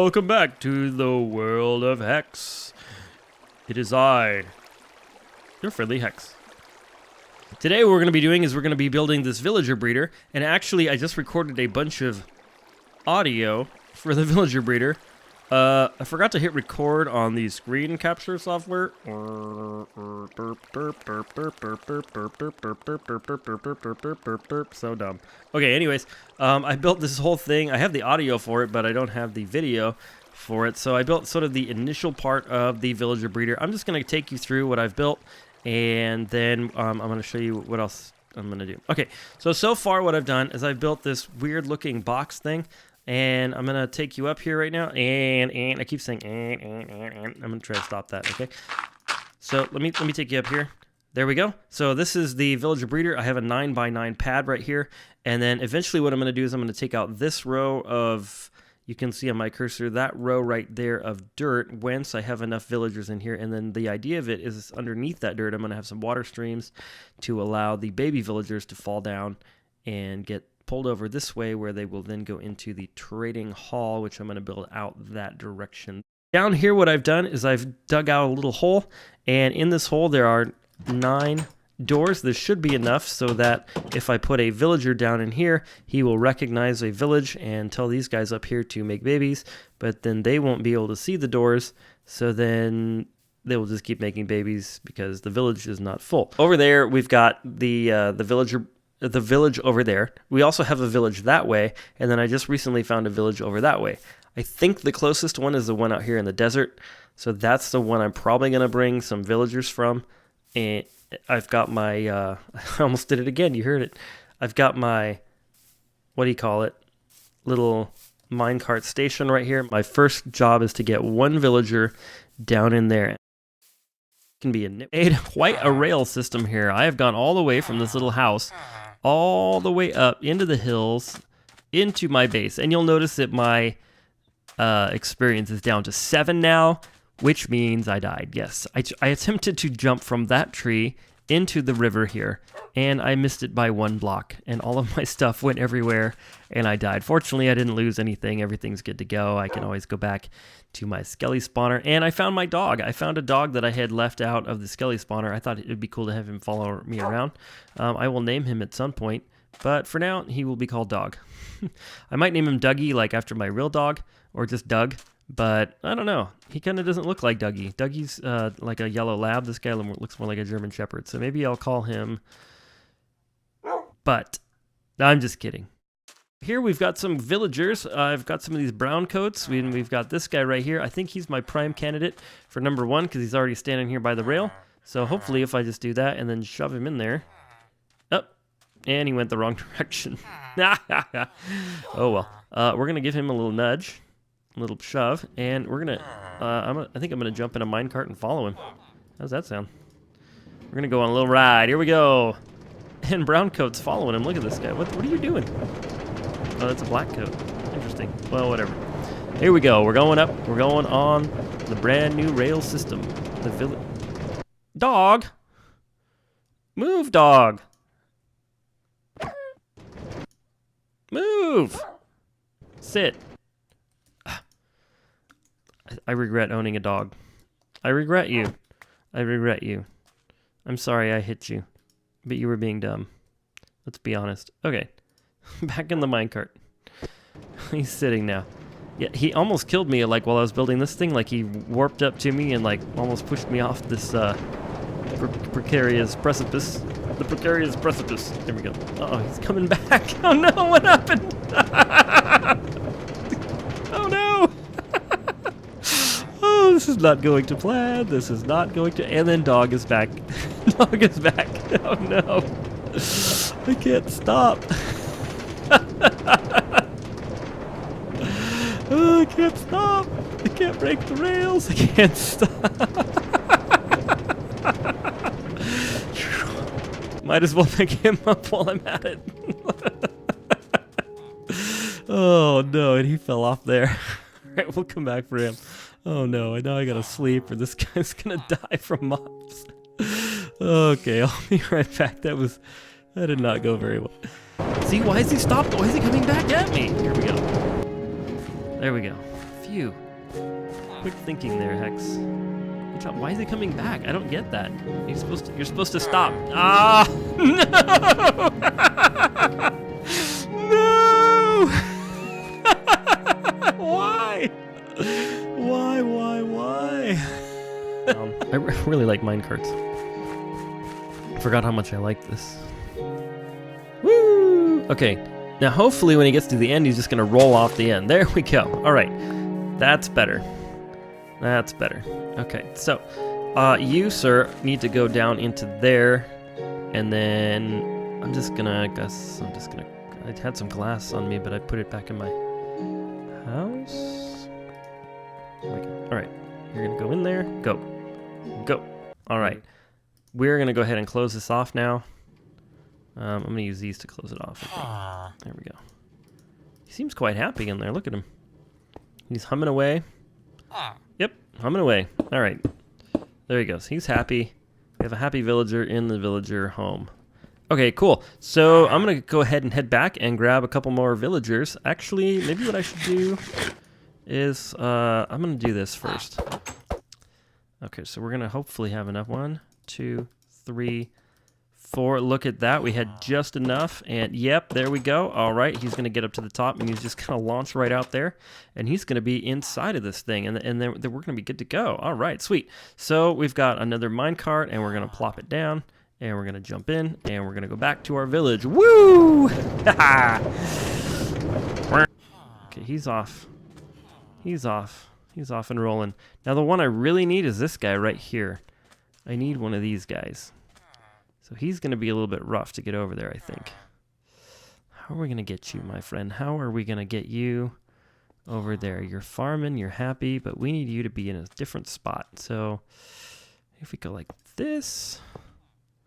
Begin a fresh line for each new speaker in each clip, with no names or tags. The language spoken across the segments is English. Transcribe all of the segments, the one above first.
Welcome back to the world of Hex. It is I, your friendly Hex. Today what we're going to be doing is we're going to be building this villager breeder, and actually I just recorded a bunch of audio for the villager breeder. I forgot to hit record on the screen capture software. So dumb. Okay, anyways, I built this whole thing. I have the audio for it, but I don't have the video for it. So I built sort of the initial part of the villager breeder. I'm just going to take you through what I've built, and then I'm going to show you what else I'm going to do. Okay, so far what I've done is I've built this weird looking box thing. And I'm gonna take you up here right now, and I keep saying and. I'm gonna try to stop that. Okay. So let me take you up here. There we go. So this is the villager breeder. I have a 9x9 pad right here, and then eventually what I'm gonna do is I'm gonna take out this row of, you can see on my cursor, that row right there of dirt, whence I have enough villagers in here. And then the idea of it is underneath that dirt, I'm gonna have some water streams to allow the baby villagers to fall down and get pulled over this way, where they will then go into the trading hall, which I'm going to build out that direction. Down here what I've done is I've dug out a little hole, and in this hole there are 9 doors. This should be enough so that if I put a villager down in here, he will recognize a village and tell these guys up here to make babies, but then they won't be able to see the doors, so then they will just keep making babies because the village is not full. Over there we've got the village over there. We also have a village that way, and then I just recently found a village over that way. I think the closest one is the one out here in the desert, so that's the one I'm probably going to bring some villagers from. And I've got my, I almost did it again, you heard it. I've got my, what do you call it, little minecart station right here. My first job is to get one villager down in there. Can be quite a rail system here. I have gone all the way from this little house all the way up into the hills into my base, and you'll notice that my experience is down to 7 now, which means I died. Yes, I attempted to jump from that tree into the river here, and I missed it by 1 block, and all of my stuff went everywhere, and I died. Fortunately, I didn't lose anything. Everything's good to go. I can always go back to my skelly spawner, and I found my dog. I found a dog that I had left out of the skelly spawner. I thought it would be cool to have him follow me around. I will name him at some point, but for now, he will be called Dog. I might name him Dougie, like after my real dog, or just Doug. But I don't know. He kind of doesn't look like Dougie. Dougie's like a yellow lab. This guy looks more like a German Shepherd. So maybe I'll call him. But I'm just kidding. Here we've got some villagers. I've got some of these brown coats. We've got this guy right here. I think he's my prime candidate for number 1 because he's already standing here by the rail. So hopefully if I just do that and then shove him in there. Oh, and he went the wrong direction. Oh well. We're going to give him a little nudge. Little shove, and we're gonna I think I'm gonna jump in a minecart and follow him. How's that sound? We're gonna go on a little ride. Here we go. And brown coat's following him. Look at this guy. What are you doing? Oh, that's a black coat. Interesting. Well, whatever. Here we go. We're going up. We're going on the brand new rail system. The village. Dog. Move, dog. Move. Sit. I regret owning a dog. I regret you. I regret you. I'm sorry I hit you, but you were being dumb. Let's be honest. Okay, back in the minecart. He's sitting now. Yeah, he almost killed me like while I was building this thing. Like he warped up to me and like almost pushed me off this precarious precipice. The precarious precipice. There we go. Uh-oh, he's coming back. Oh no, what happened? Oh no. This is not going to plan. This is not going to. And then Dog is back. Dog is back. Oh no. I can't stop. Oh, I can't stop. I can't break the rails. I can't stop. Might as well pick him up while I'm at it. Oh no, and he fell off there. All right, we'll come back for him. Oh no, I know I gotta sleep or this guy's gonna die from mobs. Okay, I'll be right back. That did not go very well. See, why is he stopped? Why is he coming back at me? Here we go. There we go. Phew. Quick thinking there, Hex. Good job. Why is he coming back? I don't get that. You're supposed to stop. Ah! No! No! Why? Why? I really like minecarts. Forgot how much I like this. Woo! Okay. Now, hopefully, when he gets to the end, he's just gonna roll off the end. There we go. All right. That's better. That's better. Okay. So, you, sir, need to go down into there, and then I had some glass on me, but I put it back in my house. There we go. All right. You're gonna go in there. Go. All right. We're gonna go ahead and close this off now. I'm gonna use these to close it off. Okay. There we go. He seems quite happy in there. Look at him. He's humming away. Yep, humming away. All right. There he goes. He's happy. We have a happy villager in the villager home. Okay, cool. So I'm gonna go ahead and head back and grab a couple more villagers. Actually, maybe what I should do is I'm gonna do this first. Okay, so we're gonna hopefully have enough. 1, 2, 3, 4. Look at that. We had just enough. And yep, there we go. All right, he's gonna get up to the top and he's just gonna launch right out there. And he's gonna be inside of this thing. And then we're gonna be good to go. All right, sweet. So we've got another minecart and we're gonna plop it down. And we're gonna jump in and we're gonna go back to our village. Woo! Okay, he's off. He's off and rolling. Now the one I really need is this guy right here. I need one of these guys. So he's going to be a little bit rough to get over there, I think. How are we going to get you, my friend? How are we going to get you over there? You're farming, you're happy, but we need you to be in a different spot. So if we go like this,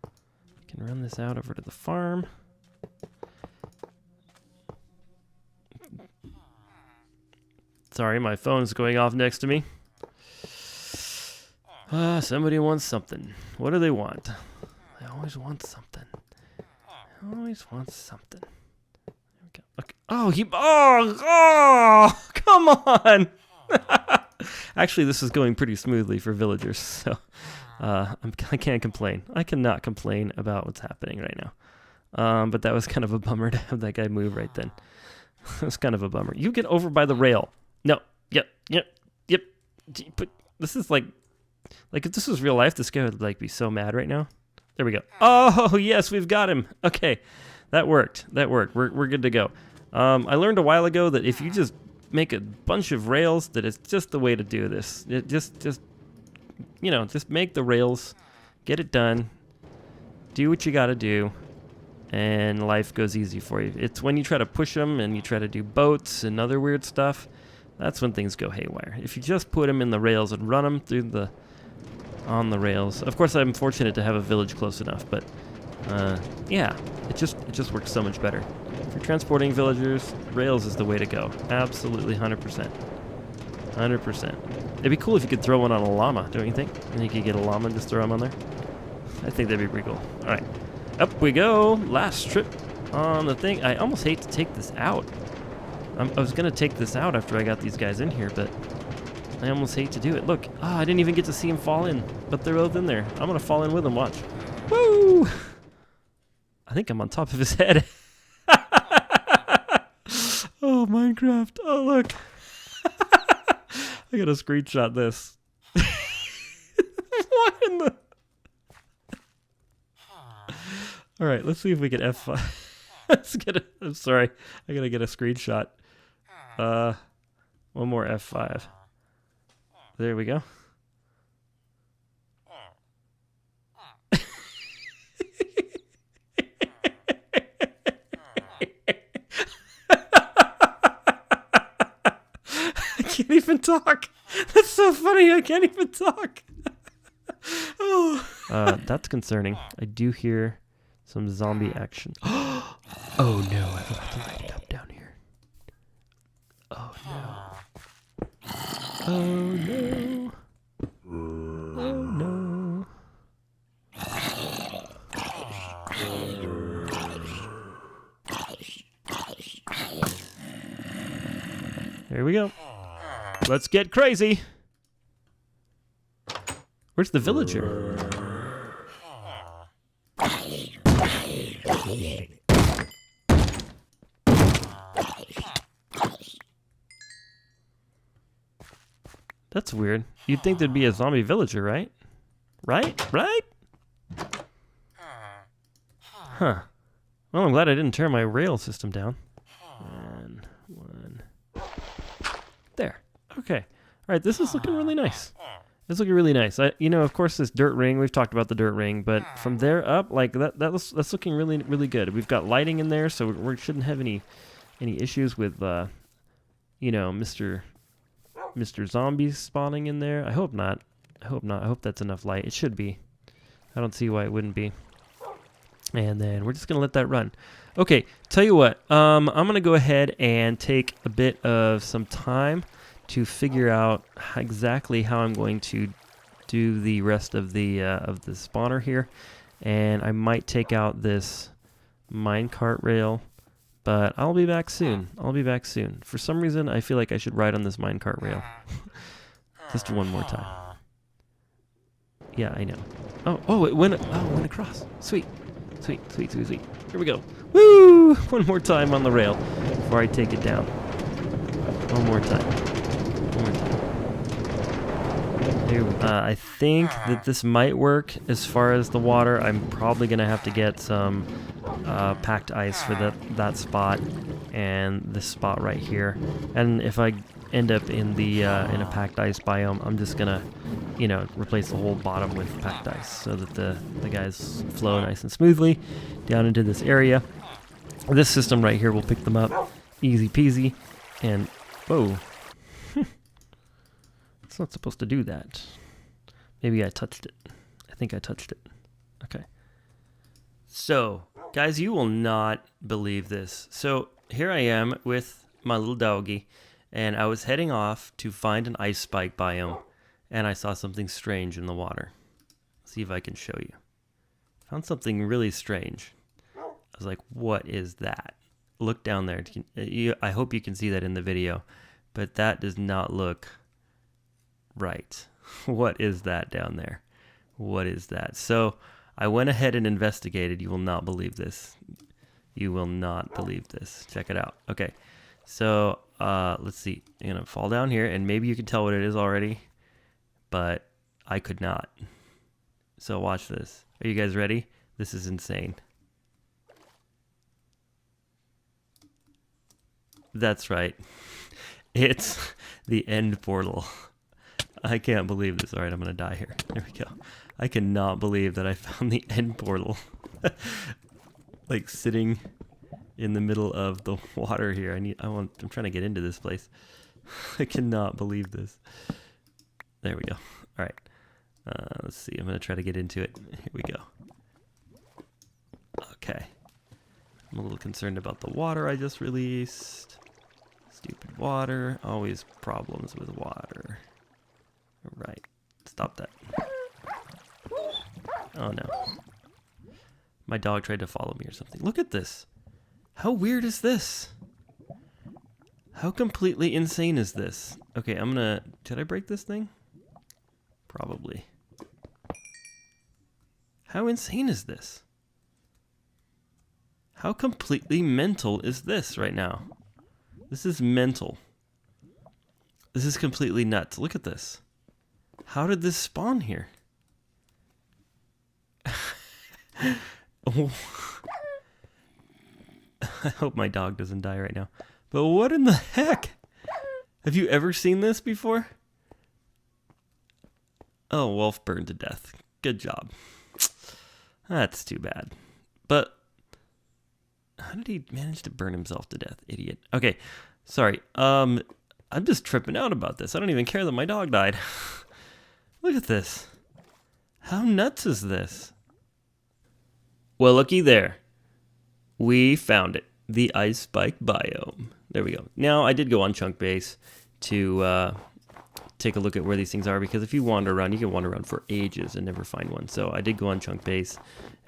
we can run this out over to the farm. Sorry, my phone's going off next to me. Somebody wants something. What do they want? They always want something. There we go. Okay. Oh, come on! Actually, this is going pretty smoothly for villagers, so I can't complain. I cannot complain about what's happening right now. But that was kind of a bummer to have that guy move right then. It was kind of a bummer. You get over by the rail. No. Yep. But this is like if this was real life, this guy would be so mad right now. There we go. Oh yes, we've got him. Okay, that worked. We're good to go. I learned a while ago that if you just make a bunch of rails, that it's just the way to do this. It just make the rails, get it done, do what you got to do, and life goes easy for you. It's when you try to push them and you try to do boats and other weird stuff. That's when things go haywire. If you just put them in the rails and run them on the rails. Of course, I'm fortunate to have a village close enough, but yeah, it just works so much better. If you're transporting villagers, rails is the way to go. Absolutely, 100%. 100%. It'd be cool if you could throw one on a llama, don't you think? And you could get a llama and just throw them on there. I think that'd be pretty cool. All right, up we go. Last trip on the thing. I almost hate to take this out. I was going to take this out after I got these guys in here, but I almost hate to do it. Look, I didn't even get to see them fall in, but they're both in there. I'm going to fall in with them, watch. Woo! I think I'm on top of his head. Oh, Minecraft. Oh, look. I got to screenshot this. What in the... All right, let's see if we can F5. Let's get it. I'm sorry. I got to get a screenshot. One more F5. There we go. I can't even talk. That's so funny. I can't even talk. Oh. That's concerning. I do hear some zombie action. Oh no, I forgot to light it up down here. Oh no. Oh no. Oh no. There we go. Let's get crazy. Where's the villager? That's weird. You'd think there'd be a zombie villager, right? Right? Huh. Well, I'm glad I didn't tear my rail system down. And one. There. Okay. All right, this is looking really nice. It's looking really nice. You know, of course, this dirt ring, we've talked about the dirt ring, but from there up, like, that's looking really, really good. We've got lighting in there, so we shouldn't have any issues with, you know, Mr. Zombie spawning in there. I hope not. I hope that's enough light. It should be. I don't see why it wouldn't be. And then we're just going to let that run. Okay, tell you what. I'm going to go ahead and take a bit of some time to figure out exactly how I'm going to do the rest of the spawner here. And I might take out this minecart rail, but I'll be back soon. For some reason, I feel like I should ride on this minecart rail. Just one more time. Yeah, I know. Oh, it went across. Sweet. Here we go. Woo! One more time on the rail before I take it down. One more time. Here we go. I think that this might work as far as the water. I'm probably going to have to get some packed ice for that spot and this spot right here. And if I end up in in a packed ice biome, I'm just gonna, you know, replace the whole bottom with packed ice so that the guys flow nice and smoothly down into this area. This system right here will pick them up easy peasy. And whoa, it's not supposed to do that. Maybe I touched it. I think I touched it. Okay. So, guys, you will not believe this. So here I am with my little doggy, and I was heading off to find an ice spike biome, and I saw something strange in the water. Let's see if I can show you. Found something really strange. I was like, what is that? Look down there. I hope you can see that in the video, but that does not look right. What is that down there? What is that? So I went ahead and investigated. You will not believe this. You will not believe this. Check it out. Okay. So let's see. I'm going to fall down here, and maybe you can tell what it is already, but I could not. So watch this. Are you guys ready? This is insane. That's right. It's the end portal. I can't believe this. All right, I'm going to die here. There we go. I cannot believe that I found the end portal. Like sitting in the middle of the water here. I'm trying to get into this place. I cannot believe this. There we go. All right. Let's see. I'm going to try to get into it. Here we go. Okay. I'm a little concerned about the water I just released. Stupid water. Always problems with water. All right. Stop that. Oh no. My dog tried to follow me or something. Look at this. How weird is this? How completely insane is this? Okay, did I break this thing? Probably. How insane is this? How completely mental is this right now? This is mental. This is completely nuts. Look at this. How did this spawn here? Oh. I hope my dog doesn't die right now. But what in the heck? Have you ever seen this before? Oh, wolf burned to death. Good job. That's too bad. But how did he manage to burn himself to death? Idiot. Okay, sorry. I'm just tripping out about this. I don't even care that my dog died. Look at this. How nuts is this? Well, looky there. We found it. The ice spike biome. There we go. Now, I did go on Chunk Base to take a look at where these things are, because if you wander around, you can wander around for ages and never find one. So I did go on Chunk Base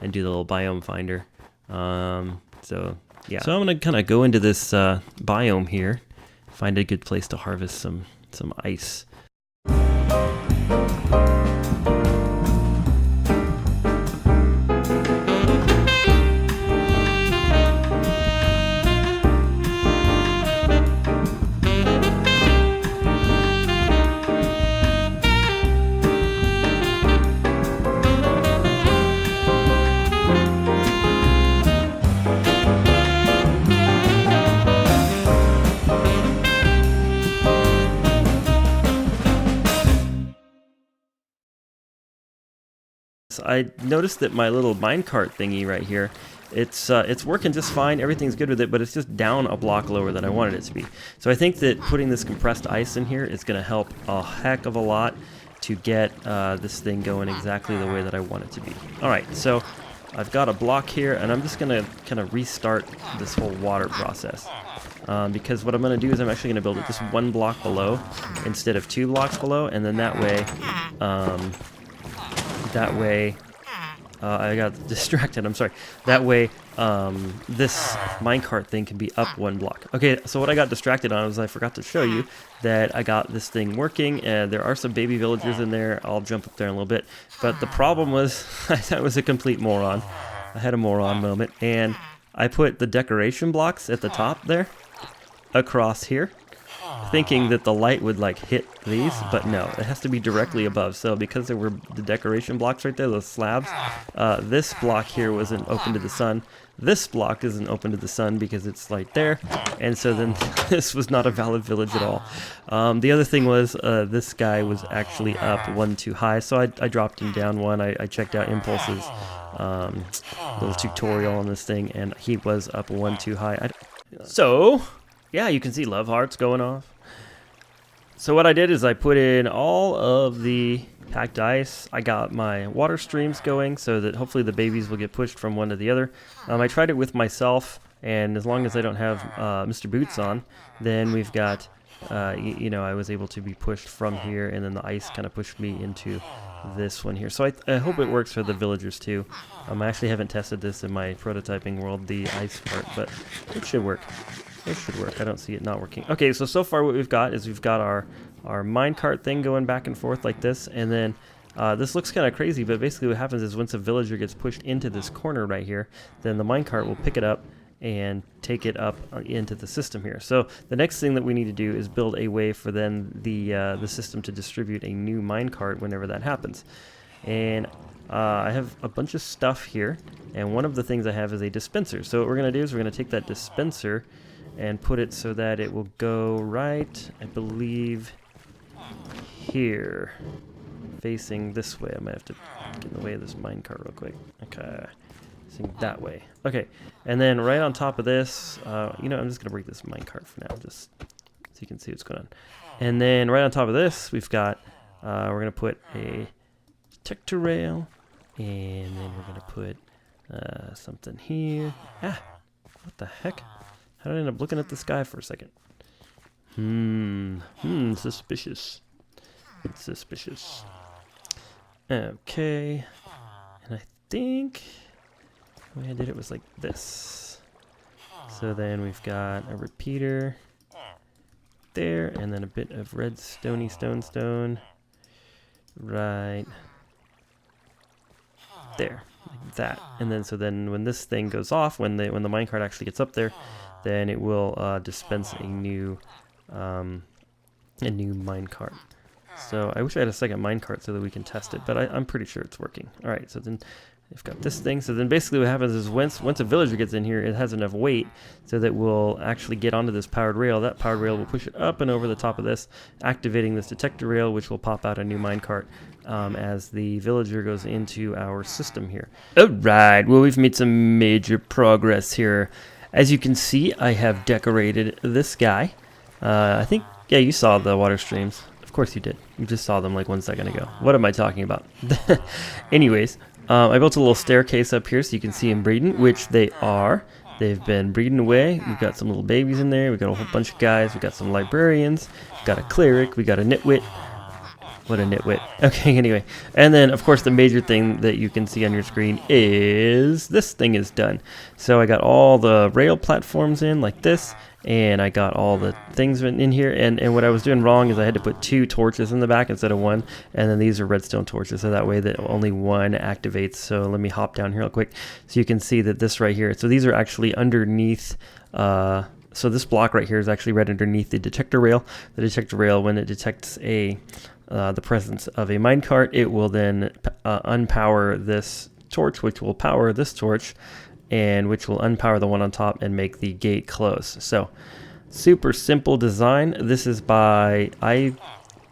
and do the little biome finder. So yeah. So I'm going to kind of go into this biome here, find a good place to harvest some some ice. I noticed that my little minecart thingy right here, it's working just fine, everything's good with it, but it's just down a block lower than I wanted it to be. So I think that putting this compressed ice in here is going to help a heck of a lot to get this thing going exactly the way that I want it to be. Alright, so I've got a block here, and I'm just going to kind of restart this whole water process. Because what I'm going to do is I'm actually going to build it just one block below instead of 2 blocks below, and then that way, I got distracted, I'm sorry. That way, this minecart thing can be up 1 block. Okay, so what I got distracted on was I forgot to show you that I got this thing working, and there are some baby villagers in there. I'll jump up there in a little bit. But the problem was, I was a complete moron. I had a moron moment, and I put the decoration blocks at the top there, across here, thinking that the light would like hit these, but no, it has to be directly above. So because there were the decoration blocks right there, those slabs, this block here wasn't open to the sun. This block isn't open to the sun because it's right there, and so then this was not a valid village at all. The other thing was this guy was actually up 1 too high, so I dropped him down 1. I checked out Impulse's little tutorial on this thing, and he was up 1 too high. So yeah, you can see love hearts going off. So what I did is I put in all of the packed ice. I got my water streams going so that hopefully the babies will get pushed from one to the other. I tried it with myself, and as long as I don't have Mr. Boots on, then we've got, you know, I was able to be pushed from here, and then the ice kind of pushed me into this one here. So I hope it works for the villagers too. I actually haven't tested this in my prototyping world, the ice part, but it should work. It should work. I don't see it not working. Okay, so far what we've got is we've got our minecart thing going back and forth like this, and then this looks kind of crazy, but basically what happens is once a villager gets pushed into this corner right here, then the minecart will pick it up and take it up into the system here. So the next thing that we need to do is build a way for then the system to distribute a new minecart whenever that happens. And I have a bunch of stuff here, and one of the things I have is a dispenser. So what we're going to do is we're going to take that dispenser and put it so that it will go right, I believe, here, facing this way. I might have to get in the way of this minecart real quick. Okay, facing that way. Okay, and then right on top of this, you know, I'm just gonna break this minecart for now, just so you can see what's going on. And then right on top of this, we've got, we're gonna put a detector rail, and then we're gonna put something here. Ah, what the heck? How did I end up looking at the sky for a second? Suspicious. It's suspicious. Okay. And I think the way I did it was like this. So then we've got a repeater there, and then a bit of red stony stone. Right there. Like that. And then so then when this thing goes off, when the minecart actually gets up there, then it will dispense a new minecart. So I wish I had a second minecart so that we can test it, but I'm pretty sure it's working. All right, so then we've got this thing. So then basically what happens is once a villager gets in here, it has enough weight so that we'll actually get onto this powered rail. That powered rail will push it up and over the top of this, activating this detector rail, which will pop out a new minecart as the villager goes into our system here. All right, well, we've made some major progress here. As you can see, I have decorated this guy. I think, yeah, you saw the water streams. Of course you did. You just saw them like 1 second ago. What am I talking about? Anyways, I built a little staircase up here so you can see them breeding, which they are. They've been breeding away. We've got some little babies in there. We've got a whole bunch of guys. We've got some librarians. We've got a cleric. We got a nitwit. What a nitwit. Okay, anyway. And then, of course, the major thing that you can see on your screen is this thing is done. So I got all the rail platforms in like this, and I got all the things in here. And what I was doing wrong is I had to put 2 torches in the back instead of 1. And then these are redstone torches, so that way that only 1 activates. So let me hop down here real quick so you can see that this right here. So these are actually underneath... so this block right here is actually right underneath the detector rail. The detector rail, when it detects the presence of a minecart, it will then unpower this torch, which will power this torch, and which will unpower the one on top and make the gate close. So super simple design. This is by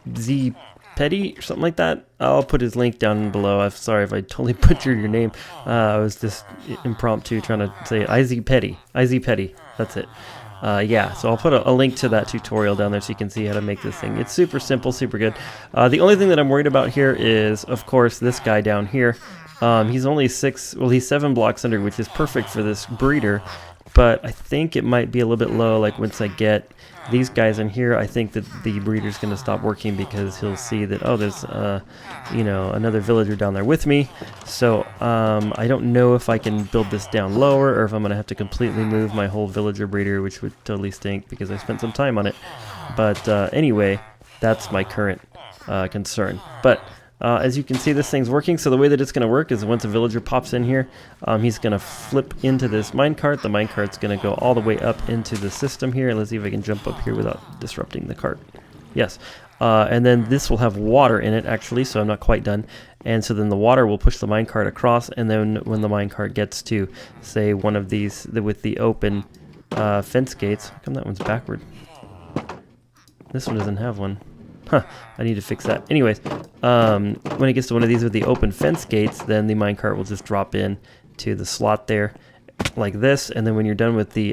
sZPeddy or something like that. I'll put his link down below. I'm sorry if I totally butchered your name. I was just impromptu trying to say it. sZPeddy. That's it. Yeah, so I'll put a link to that tutorial down there so you can see how to make this thing. It's super simple, super good. The only thing that I'm worried about here is, of course, this guy down here. He's only he's 7 blocks under, which is perfect for this breeder, but I think it might be a little bit low. Like once I get these guys in here, I think that the breeder's going to stop working because he'll see that, oh, there's another villager down there with me. So I don't know if I can build this down lower or if I'm going to have to completely move my whole villager breeder, which would totally stink because I spent some time on it. But anyway, that's my current concern. But as you can see, this thing's working. So the way that it's going to work is once a villager pops in here, he's going to flip into this minecart. The minecart's going to go all the way up into the system here. Let's see if I can jump up here without disrupting the cart. Yes. And then this will have water in it, actually, so I'm not quite done. And so then the water will push the minecart across, and then when the minecart gets to, say, one of these with the open fence gates. How come that one's backward? This one doesn't have one. Huh, I need to fix that. Anyways, when it gets to one of these with the open fence gates, then the minecart will just drop in to the slot there like this. And then when you're done with the,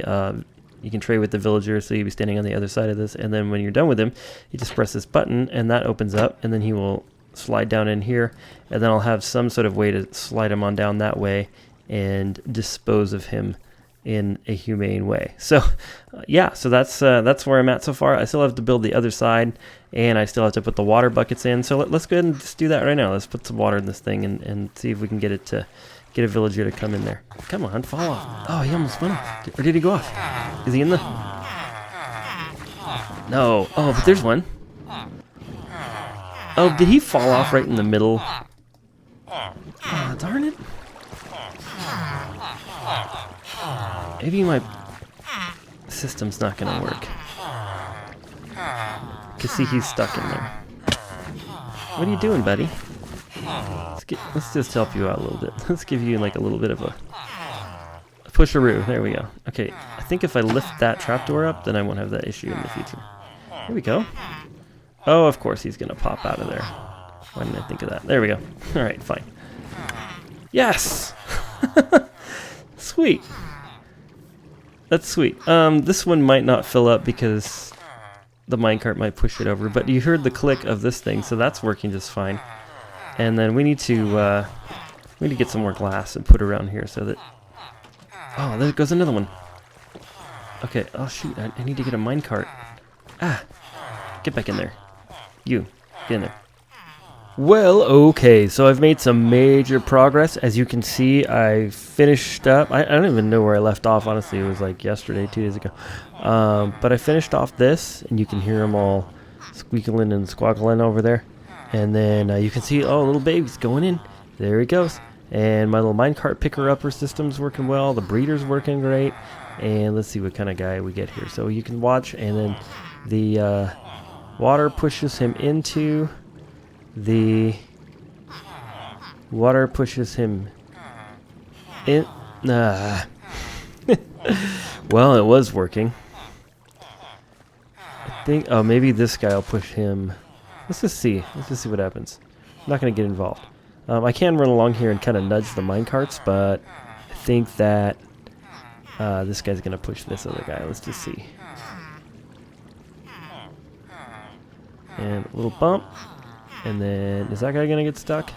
you can trade with the villager, so you'll be standing on the other side of this. And then when you're done with him, you just press this button and that opens up, and then he will slide down in here. And then I'll have some sort of way to slide him on down that way and dispose of him in a humane way. So yeah, so that's where I'm at so far. I still have to build the other side, and I still have to put the water buckets in. So let's go ahead and just do that right now. Let's put some water in this thing and see if we can get it to get a villager to come in there. Come on, fall off. Oh, he almost went off. Or did he go off? Is he in the... No. Oh, but there's one. Oh, did he fall off right in the middle? Oh, darn it. Maybe my system's not going to work. You can see he's stuck in there. What are you doing, buddy? Let's just help you out a little bit. Let's give you like a little bit of a pusharoo. There we go. Okay, I think if I lift that trapdoor up, then I won't have that issue in the future. Here we go. Oh, of course he's going to pop out of there. Why didn't I think of that? There we go. All right, fine. Yes! Sweet. That's sweet. This one might not fill up because the minecart might push it over, but you heard the click of this thing, so that's working just fine. And then we need to get some more glass and put around here so that... Oh, there goes another one. Okay, oh shoot, I need to get a minecart. Ah, get back in there. You, get in there. Well, okay, so I've made some major progress. As you can see, I finished up. I don't even know where I left off, honestly. It was like yesterday, 2 days ago. But I finished off this, and you can hear them all squealing and squaggling over there. And then you can see, oh, little baby's going in. There he goes. And my little minecart picker-upper system's working well. The breeder's working great. And let's see what kind of guy we get here. So you can watch, and then the water pushes him into... The water pushes him in. Well, it was working. I think. Oh, maybe this guy will push him. Let's just see. Let's just see what happens. I'm not going to get involved. I can run along here and kind of nudge the minecarts, but I think that this guy's going to push this other guy. Let's just see. And a little bump. And then, is that guy gonna get stuck?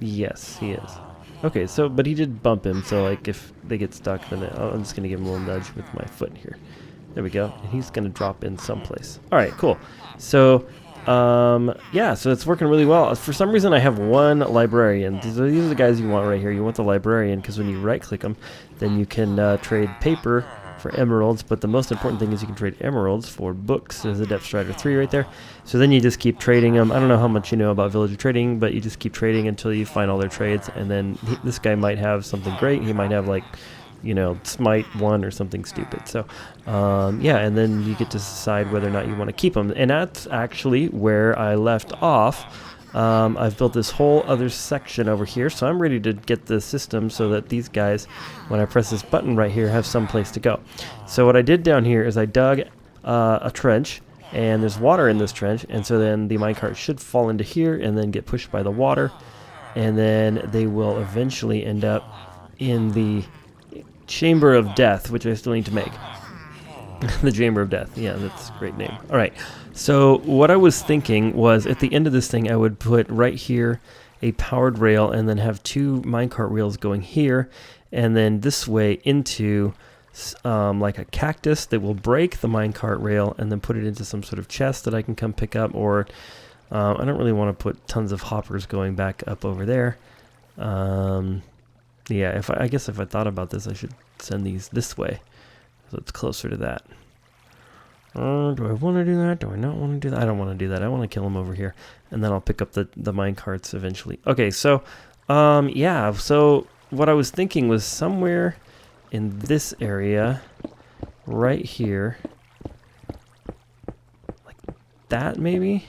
Yes, he is. Okay, so, but he did bump him, so like if they get stuck, then I'm just gonna give him a little nudge with my foot here. There we go, and he's gonna drop in someplace. Alright, cool. So, Yeah, so it's working really well. For some reason, I have one librarian. These are the guys you want right here. You want the librarian because when you right-click them, then you can trade paper for emeralds. But the most important thing is you can trade emeralds for books. There's a Depth Strider 3 right there. So then you just keep trading them. I don't know how much you know about villager trading, but you just keep trading until you find all their trades. And then this guy might have something great. He might have like, you know, Smite 1 or something stupid. So, yeah, and then you get to decide whether or not you want to keep them. And that's actually where I left off. I've built this whole other section over here, so I'm ready to get the system so that these guys, when I press this button right here, have some place to go. So what I did down here is I dug a trench, and there's water in this trench, and so then the minecart should fall into here and then get pushed by the water, and then they will eventually end up in the Chamber of Death, which I still need to make. The Chamber of Death. Yeah, that's a great name. All right. So what I was thinking was at the end of this thing, I would put right here a powered rail and then have 2 minecart rails going here and then this way into like a cactus that will break the minecart rail and then put it into some sort of chest that I can come pick up, or I don't really want to put tons of hoppers going back up over there. Yeah, I guess if I thought about this, I should send these this way, so it's closer to that. Do I want to do that? Do I not want to do that? I don't want to do that. I want to kill them over here, and then I'll pick up the mine carts eventually. Okay, so, yeah, so what I was thinking was somewhere in this area, right here, like that maybe?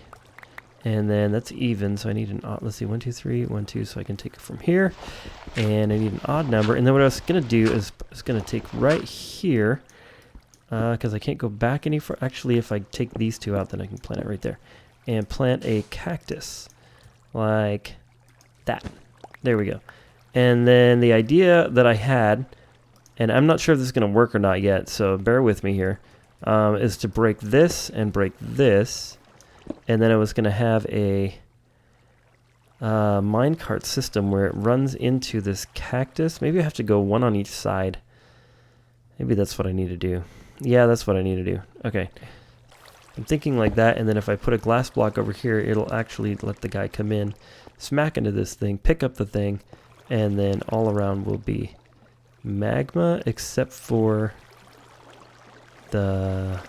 And then that's even, so I need an odd, let's see, 1, 2, 3, 1, 2, so I can take it from here. And I need an odd number. And then what I was going to do is going to take right here, because I can't go back any further. Actually, if I take these 2 out, then I can plant it right there. And plant a cactus, like that. There we go. And then the idea that I had, and I'm not sure if this is going to work or not yet, so bear with me here, is to break this and break this. And then I was going to have a minecart system where it runs into this cactus. Maybe I have to go 1 on each side. Maybe that's what I need to do. Yeah, that's what I need to do. Okay. I'm thinking like that, and then if I put a glass block over here, it'll actually let the guy come in, smack into this thing, pick up the thing, and then all around will be magma, except for the...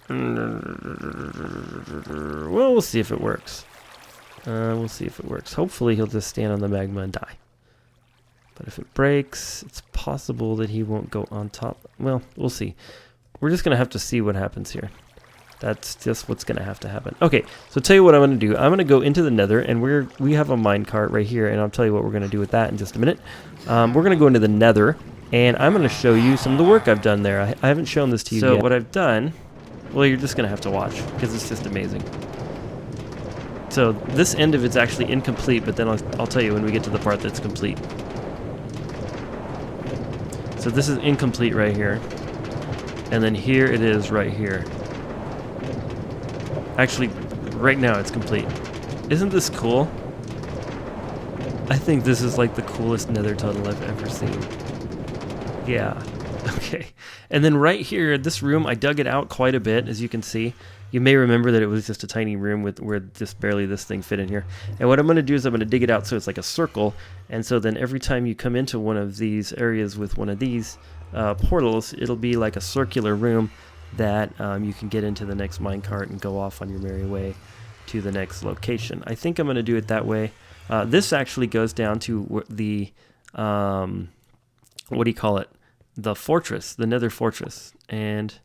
Well, we'll see if it works. We'll see if it works. Hopefully he'll just stand on the magma and die. But if it breaks, it's possible that he won't go on top. Well, we'll see. We're just going to have to see what happens here. That's just what's going to have to happen. Okay, so tell you what I'm going to do. I'm going to go into the nether, and we have a minecart right here, and I'll tell you what we're going to do with that in just a minute. We're going to go into the nether, and I'm going to show you some of the work I've done there. I haven't shown this to you yet. So what I've done... Well, you're just going to have to watch, because it's just amazing. So this end of it's actually incomplete, but then I'll tell you when we get to the part that's complete. So this is incomplete right here. And then here it is right here. Actually, right now it's complete. Isn't this cool? I think this is like the coolest nether tunnel I've ever seen. Yeah. Okay, and then right here, this room, I dug it out quite a bit, as you can see. You may remember that it was just a tiny room where just barely this thing fit in here. And what I'm going to do is I'm going to dig it out so it's like a circle, and so then every time you come into one of these areas with one of these portals, it'll be like a circular room that you can get into the next minecart and go off on your merry way to the next location. I think I'm going to do it that way. This actually goes down to the, what do you call it? The fortress, the Nether Fortress, and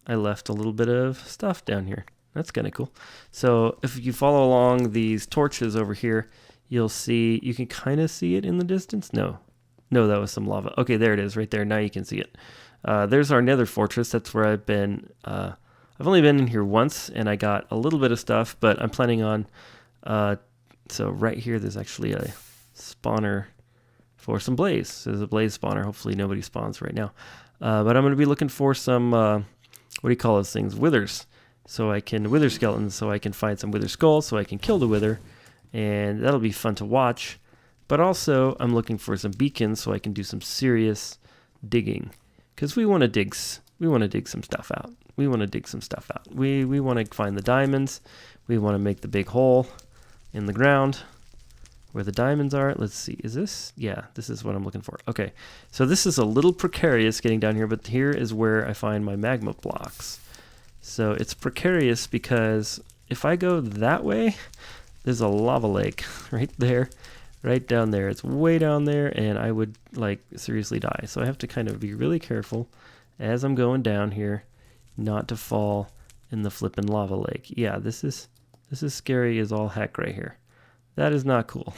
I left a little bit of stuff down here. That's kind of cool. So if you follow along these torches over here, you'll see, you can kind of see it in the distance. No, that was some lava. Okay, there it is right there. Now you can see it. There's our Nether Fortress. That's where I've been. I've only been in here once, and I got a little bit of stuff, but I'm planning on, so right here, there's actually a spawner for some blaze. There's a blaze spawner. Hopefully nobody spawns right now. But I'm going to be looking for some, what do you call those things? Withers. So I can, wither skeletons, so I can find some wither skulls, so I can kill the wither. And that'll be fun to watch. But also, I'm looking for some beacons, so I can do some serious digging. Because we want to dig to dig some stuff out. We want to find the diamonds. We want to make the big hole in the ground where the diamonds are. Let's see. Is this? Yeah, this is what I'm looking for. Okay. So this is a little precarious getting down here, but here is where I find my magma blocks. So it's precarious because if I go that way, there's a lava lake right there, right down there. It's way down there, and I would like seriously die. So I have to kind of be really careful as I'm going down here not to fall in the flippin' lava lake. Yeah, this is scary as all heck right here. That is not cool.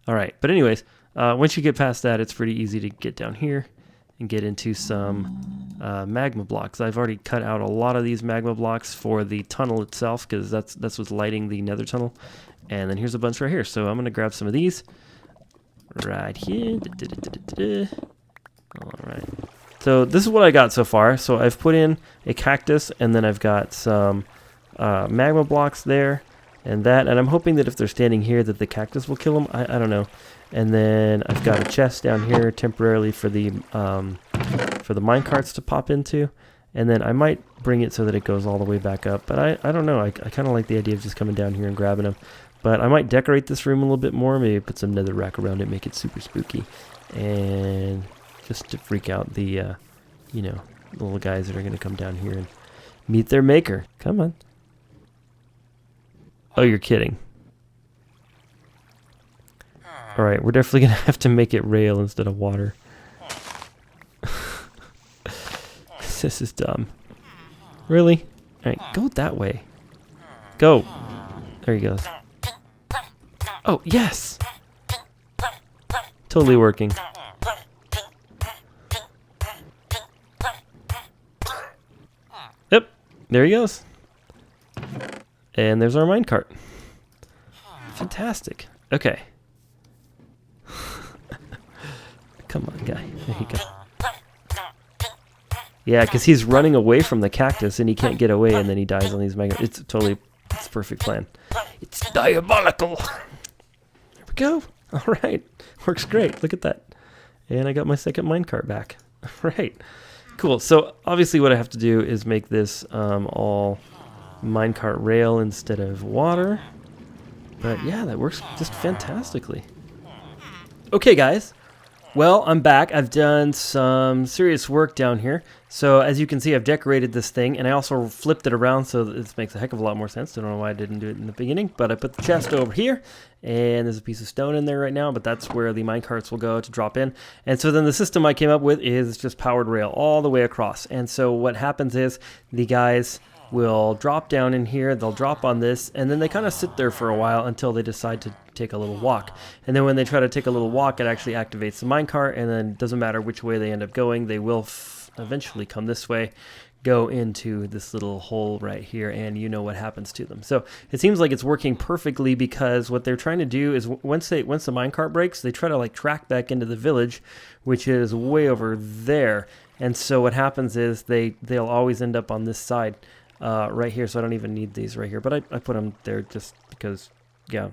All right, but anyways, once you get past that, it's pretty easy to get down here and get into some magma blocks. I've already cut out a lot of these magma blocks for the tunnel itself because that's what's lighting the nether tunnel. And then here's a bunch right here. So I'm going to grab some of these right here. All right. So this is what I got so far. So I've put in a cactus, and then I've got some magma blocks there and that. And I'm hoping that if they're standing here that the cactus will kill them. I don't know. And then I've got a chest down here temporarily for the minecarts to pop into. And then I might bring it so that it goes all the way back up. But I don't know. I kind of like the idea of just coming down here and grabbing them. But I might decorate this room a little bit more. Maybe put some nether rack around it, make it super spooky. And just to freak out the, little guys that are going to come down here and meet their maker. Come on. Oh, you're kidding. All right, we're definitely going to have to make it rail instead of water. This is dumb. Really? All right, go that way. Go. There he goes. Oh, yes! Totally working. Yep, there he goes. And there's our minecart. Fantastic. Okay. Come on, guy. There you go. Yeah, because he's running away from the cactus and he can't get away, and then he dies on these magma. It's a perfect plan. It's diabolical. There we go. All right. Works great. Look at that. And I got my second minecart back. All right. Cool. So obviously what I have to do is make this all minecart rail instead of water. But yeah, that works just fantastically. Okay, guys. Well, I'm back. I've done some serious work down here. So as you can see, I've decorated this thing, and I also flipped it around so that this makes a heck of a lot more sense. I don't know why I didn't do it in the beginning, but I put the chest over here, and there's a piece of stone in there right now, but that's where the minecarts will go to drop in. And so then the system I came up with is just powered rail all the way across. And so what happens is the guys will drop down in here, they'll drop on this, and then they kind of sit there for a while until they decide to take a little walk. And then when they try to take a little walk, it actually activates the minecart, and then it doesn't matter which way they end up going, they will eventually come this way, go into this little hole right here, and you know what happens to them. So it seems like it's working perfectly, because what they're trying to do is once the minecart breaks, they try to like track back into the village, which is way over there. And so what happens is they'll always end up on this side right here. So I don't even need these right here, but I put them there just because, yeah.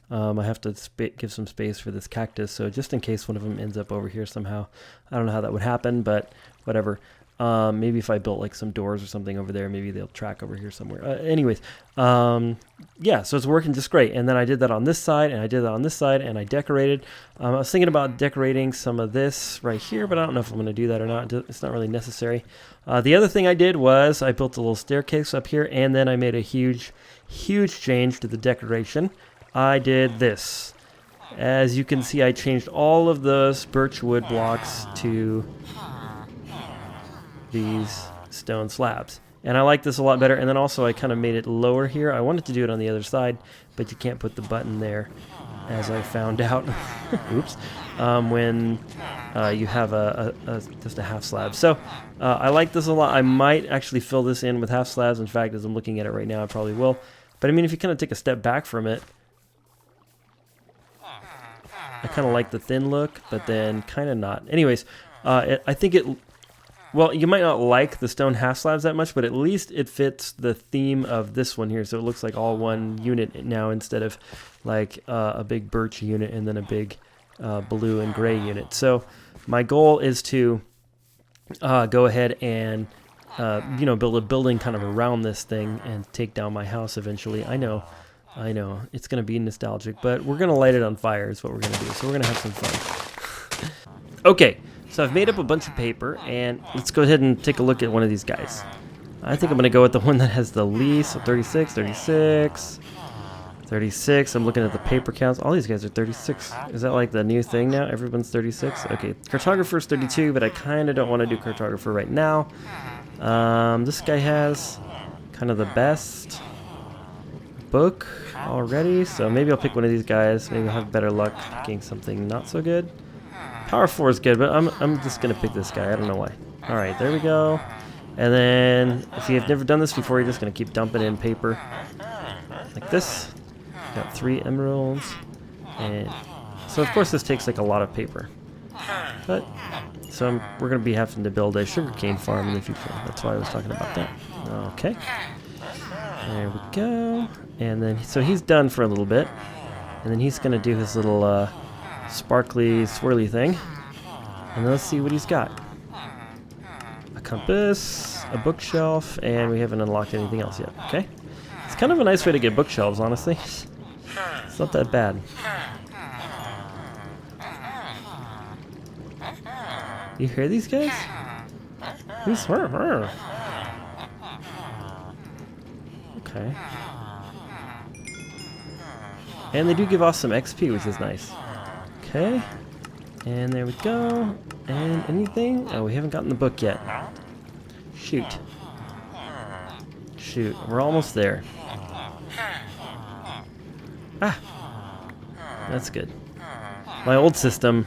I have to give some space for this cactus, so just in case one of them ends up over here somehow. I don't know how that would happen, but whatever. Maybe if I built like some doors or something over there, maybe they'll track over here somewhere. Anyways, yeah, so it's working just great. And then I did that on this side, and I did that on this side, and I decorated. I was thinking about decorating some of this right here, but I don't know if I'm going to do that or not. It's not really necessary. The other thing I did was I built a little staircase up here, and then I made a huge change to the decoration. I did this. As you can see, I changed all of those birchwood blocks to these stone slabs. And I like this a lot better. And then also I kind of made it lower here. I wanted to do it on the other side, but you can't put the button there, as I found out. Oops. When you have just a half slab. So I like this a lot. I might actually fill this in with half slabs. In fact, as I'm looking at it right now, I probably will. But I mean, if you kind of take a step back from it, I kind of like the thin look, but then kind of not. Anyways, I think well, you might not like the stone half slabs that much, but at least it fits the theme of this one here. So it looks like all one unit now, instead of like a big birch unit and then a big blue and gray unit. So my goal is to go ahead and you know, build a building kind of around this thing and take down my house eventually. I know, it's going to be nostalgic, but we're going to light it on fire is what we're going to do. So we're going to have some fun. Okay, so I've made up a bunch of paper, and let's go ahead and take a look at one of these guys. I think I'm going to go with the one that has the least, so 36, 36, 36. I'm looking at the paper counts. All these guys are 36. Is that like the new thing now? Everyone's 36? Okay, cartographer's 32, but I kind of don't want to do cartographer right now. This guy has kind of the best book already, so maybe I'll pick one of these guys. Maybe I'll have better luck picking something not so good. Power 4 is good, but I'm just going to pick this guy. I don't know why. Alright, there we go. And then, if you've never done this before, you're just going to keep dumping in paper like this. Got 3 emeralds. And so, of course, this takes like a lot of paper. But, so we're going to be having to build a sugarcane farm in the future. That's why I was talking about that. Okay. There we go. And then, so he's done for a little bit. And then he's going to do his little sparkly, swirly thing. And then let's see what he's got. A compass, a bookshelf, and we haven't unlocked anything else yet. Okay. It's kind of a nice way to get bookshelves, honestly. It's not that bad. You hear these guys? Who's her? Okay. And they do give off some XP, which is nice. Okay. And there we go. And anything? Oh, we haven't gotten the book yet. Shoot. Shoot. We're almost there. Ah. That's good. My old system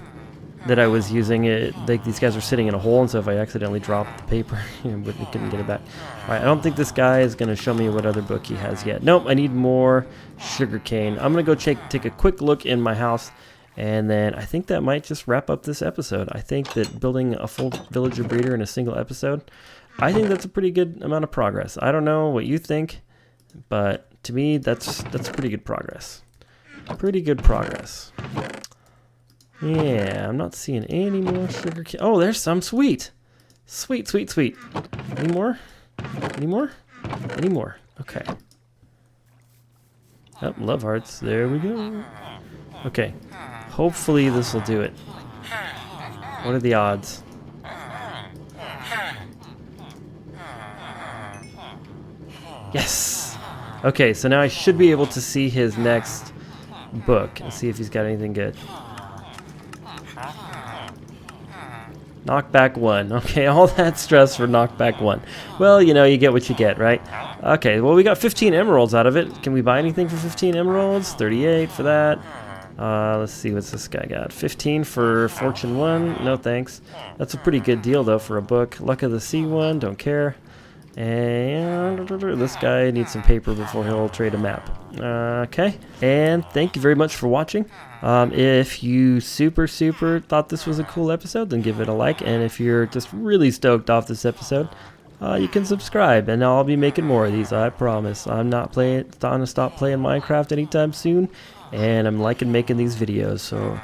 that I was using, these guys were sitting in a hole, and so if I accidentally dropped the paper, we couldn't get it back. Alright, I don't think this guy is going to show me what other book he has yet. Nope, I need more sugarcane. I'm going to go take a quick look in my house, and then I think that might just wrap up this episode. I think that building a full villager breeder in a single episode, I think that's a pretty good amount of progress. I don't know what you think, but to me, that's pretty good progress. Pretty good progress. Yeah, I'm not seeing any more sugar cane. Oh, there's some. Sweet. Sweet, sweet, sweet. Any more? Any more? Any more? Okay. Oh, love hearts. There we go. Okay. Hopefully this will do it. What are the odds? Yes! Okay, so now I should be able to see his next book and see if he's got anything good. Knockback 1. Okay, all that stress for knockback 1. Well, you know, you get what you get, right? Okay, well, we got 15 emeralds out of it. Can we buy anything for 15 emeralds? 38 for that. Let's see, what's this guy got? 15 for Fortune 1. No thanks. That's a pretty good deal, though, for a book. Luck of the Sea 1. Don't care. And this guy needs some paper before he'll trade a map. Okay, and thank you very much for watching. If you super thought this was a cool episode, then give it a like. And if you're just really stoked off this episode, you can subscribe, and I'll be making more of these, I promise. I'm not gonna stop playing Minecraft anytime soon, and I'm liking making these videos, so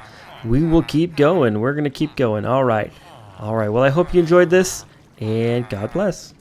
we will keep going. We're gonna keep going. All right, well, I hope you enjoyed this, and God bless.